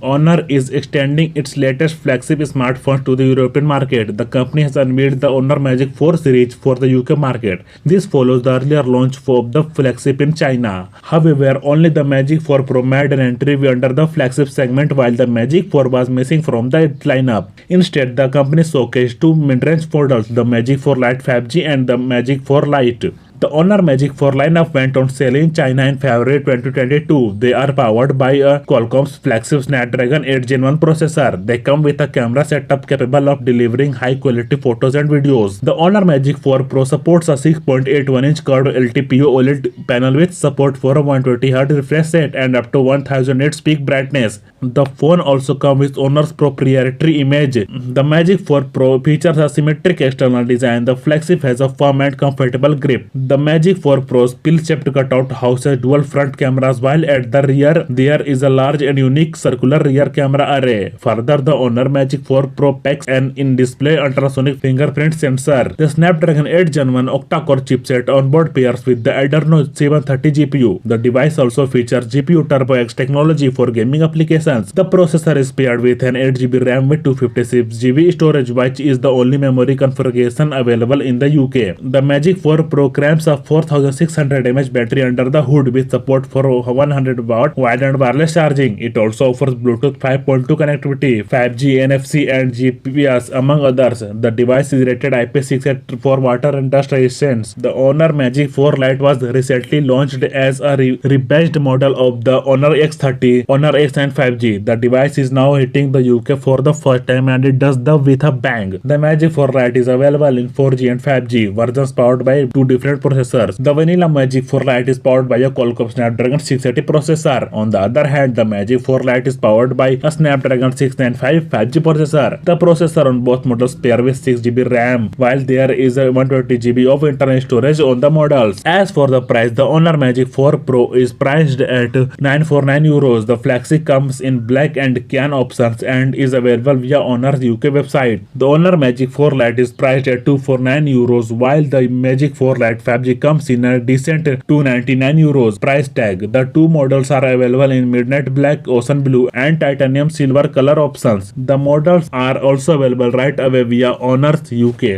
Honor is extending its latest flagship smartphone to the European market. The company has unveiled the Honor Magic 4 series for the UK market. This follows the earlier launch of the flagship in China. However, only the Magic 4 Pro made an entry under the flagship segment, while the Magic 4 was missing from the lineup. Instead, the company showcased two mid-range models, the Magic 4 Lite 5G and the Magic 4 Lite. The Honor Magic 4 lineup went on sale in China in February 2022. They are powered by a Qualcomm's flagship Snapdragon 8 Gen 1 processor. They come with a camera setup capable of delivering high-quality photos and videos. The Honor Magic 4 Pro supports a 6.81-inch curved LTPO OLED panel with support for a 120Hz refresh rate and up to 1000 nits peak brightness. The phone also comes with Honor's proprietary image. The Magic 4 Pro features a symmetric external design. The flagship has a firm and comfortable grip. The Magic 4 Pro's pill-shaped cutout houses dual front cameras, while at the rear there is a large and unique circular rear camera array. Further, the Honor Magic 4 Pro packs an in-display ultrasonic fingerprint sensor. The Snapdragon 8 Gen 1 octa-core chipset on board pairs with the Adreno 730 GPU. The device also features GPU Turbo X technology for gaming applications. The processor is paired with an 8GB RAM with 256GB storage, which is the only memory configuration available in the UK. The Magic 4 Pro crams a 4600 mAh battery under the hood with support for 100 watt wired and wireless charging. It also offers Bluetooth 5.2 connectivity, 5G, NFC and GPS among others. The device is rated IP68 for water and dust resistance. The Honor Magic 4 Lite was recently launched as a rebadged model of the Honor X30, Honor X and 5G. The device is now hitting the UK for the first time, and it does the with a bang. The Magic 4 Lite is available in 4G and 5G versions powered by two different processors. The vanilla Magic 4 Lite is powered by a Qualcomm Snapdragon 680 processor. On the other hand, the Magic 4 Lite is powered by a Snapdragon 695 5G processor. The processor on both models pair with 6GB RAM, while there is a 120GB of internal storage on the models. As for the price, the Honor Magic 4 Pro is priced at €949. The flagship comes in black and cyan options and is available via Honor's UK website. The Honor Magic 4 Lite is priced at €249, while the Magic 4 Lite 5G comes in a decent €299 price tag. The two models are available in midnight black, ocean blue and titanium silver color options. The models are also available right away via Honor's UK.